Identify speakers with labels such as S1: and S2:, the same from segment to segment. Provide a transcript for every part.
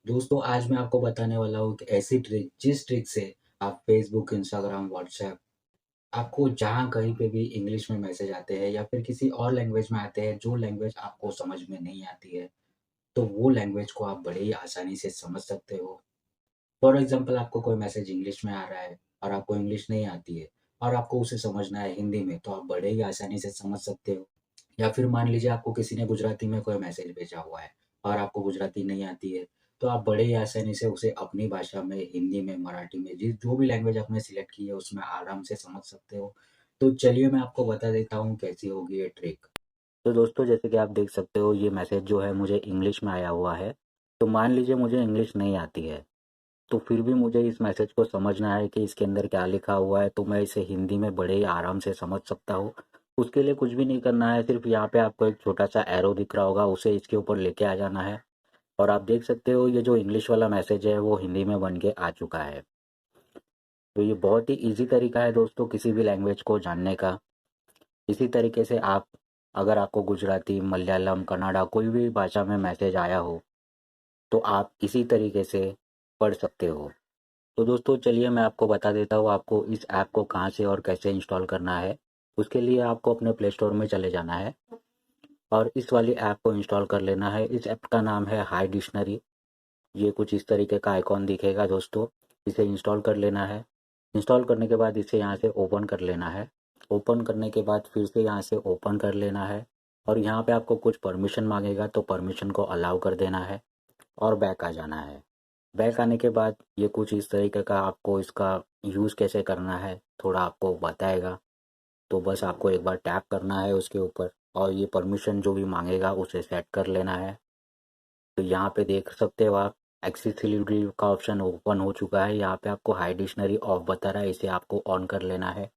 S1: दोस्तों आज मैं आपको बताने वाला हूँ कि ऐसी ट्रिक जिस ट्रिक से आप फ़ेसबुक, इंस्टाग्राम, व्हाट्सऐप आपको जहाँ कहीं पे भी इंग्लिश में मैसेज आते हैं या फिर किसी और लैंग्वेज में आते हैं जो लैंग्वेज आपको समझ में नहीं आती है, तो वो लैंग्वेज को आप बड़े ही आसानी से समझ सकते हो। फॉर एग्ज़ाम्पल आपको कोई मैसेज इंग्लिश में आ रहा है और आपको इंग्लिश नहीं आती है और आपको उसे समझना है हिंदी में, तो आप बड़े ही आसानी से समझ सकते हो। या फिर मान लीजिए आपको किसी ने गुजराती में कोई मैसेज भेजा हुआ है और आपको गुजराती नहीं आती है, तो आप बड़े ही आसानी से उसे अपनी भाषा में, हिंदी में, मराठी में जिस जो भी लैंग्वेज आपने सिलेक्ट की है उसमें आराम से समझ सकते हो। तो चलिए मैं आपको बता देता हूँ कैसी होगी ये ट्रिक। तो दोस्तों जैसे कि आप देख सकते हो ये मैसेज जो है मुझे इंग्लिश में आया हुआ है। तो मान लीजिए मुझे इंग्लिश नहीं आती है, तो फिर भी मुझे इस मैसेज को समझना है कि इसके अंदर क्या लिखा हुआ है, तो मैं इसे हिंदी में बड़े ही आराम से समझ सकता हूँ। उसके लिए कुछ भी नहीं करना है, सिर्फ यहाँ पे आपको एक छोटा सा एरो दिख रहा होगा, उसे इसके ऊपर लेके आ जाना है और आप देख सकते हो ये जो इंग्लिश वाला मैसेज है वो हिंदी में बन के आ चुका है। तो ये बहुत ही ईजी तरीका है दोस्तों किसी भी लैंग्वेज को जानने का। इसी तरीके से आप, अगर आपको गुजराती, मलयालम, कन्नड़ा कोई भी भाषा में मैसेज आया हो, तो आप इसी तरीके से पढ़ सकते हो। तो दोस्तों चलिए मैं आपको बता देता हूँ आपको इस ऐप को कहाँ से और कैसे इंस्टॉल करना है। उसके लिए आपको अपने प्ले स्टोर में चले जाना है और इस वाली ऐप को इंस्टॉल कर लेना है। इस ऐप का नाम है हाई डिक्शनरी। ये कुछ इस तरीके का आइकॉन दिखेगा दोस्तों। इसे इंस्टॉल कर लेना है। इंस्टॉल करने के बाद इसे यहाँ से ओपन कर लेना है। ओपन करने के बाद फिर से यहाँ से ओपन कर लेना है और यहाँ पे आपको कुछ परमिशन मांगेगा, तो परमिशन को अलाउ कर देना है और बैक आ जाना है। बैक आने के बाद ये कुछ इस तरीके का आपको इसका यूज़ कैसे करना है थोड़ा आपको बताएगा। तो बस आपको एक बार टैप करना है उसके ऊपर और ये परमिशन जो भी मांगेगा उसे सेट कर लेना है। तो यहाँ पे देख सकते हो आप एक्सेसिबिलिटी का ऑप्शन ओपन हो चुका है। यहाँ पे आपको हाई डिक्शनरी ऑफ बता रहा है, इसे आपको ऑन कर लेना है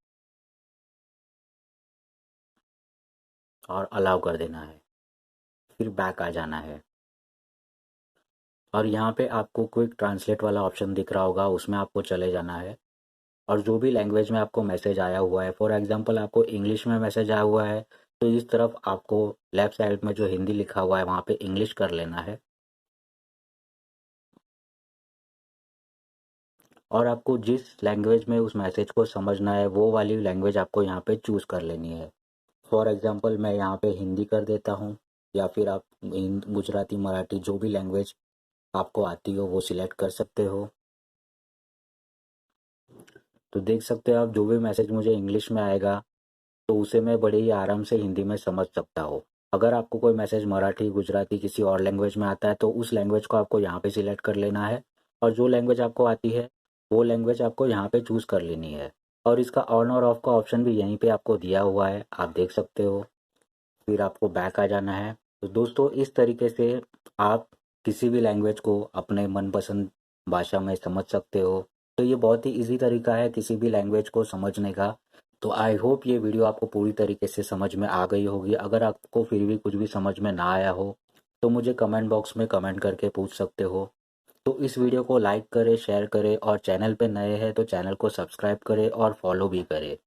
S1: और अलाउ कर देना है। फिर बैक आ जाना है और यहाँ पे आपको क्विक ट्रांसलेट वाला ऑप्शन दिख रहा होगा, उसमें आपको चले जाना है और जो भी लैंग्वेज में आपको मैसेज आया हुआ है, फॉर एग्जांपल आपको इंग्लिश में मैसेज आया हुआ है, तो इस तरफ आपको लेफ्ट साइड में जो हिंदी लिखा हुआ है वहाँ पे इंग्लिश कर लेना है और आपको जिस लैंग्वेज में उस मैसेज को समझना है वो वाली लैंग्वेज आपको यहाँ पे चूज़ कर लेनी है। फॉर एग्जांपल मैं यहाँ पे हिंदी कर देता हूँ या फिर आप गुजराती, मराठी जो भी लैंग्वेज आपको आती हो वो सिलेक्ट कर सकते हो। तो देख सकते हो आप जो भी मैसेज मुझे इंग्लिश में आएगा तो उसे मैं बड़े ही आराम से हिंदी में समझ सकता हूँ। अगर आपको कोई मैसेज मराठी, गुजराती किसी और लैंग्वेज में आता है तो उस लैंग्वेज को आपको यहाँ पे सिलेक्ट कर लेना है और जो लैंग्वेज आपको आती है वो लैंग्वेज आपको यहाँ पे चूज़ कर लेनी है और इसका ऑन और ऑफ का ऑप्शन भी यहीं पे आपको दिया हुआ है, आप देख सकते हो। फिर आपको बैक आ जाना है। तो दोस्तों इस तरीके से आप किसी भी लैंग्वेज को अपने मनपसंद भाषा में समझ सकते हो। तो ये बहुत ही ईजी तरीका है किसी भी लैंग्वेज को समझने का। तो आई होप ये वीडियो आपको पूरी तरीके से समझ में आ गई होगी। अगर आपको फिर भी कुछ भी समझ में ना आया हो तो मुझे कमेंट बॉक्स में कमेंट करके पूछ सकते हो। तो इस वीडियो को लाइक करें, शेयर करें और चैनल पे नए हैं तो चैनल को सब्सक्राइब करें और फॉलो भी करें।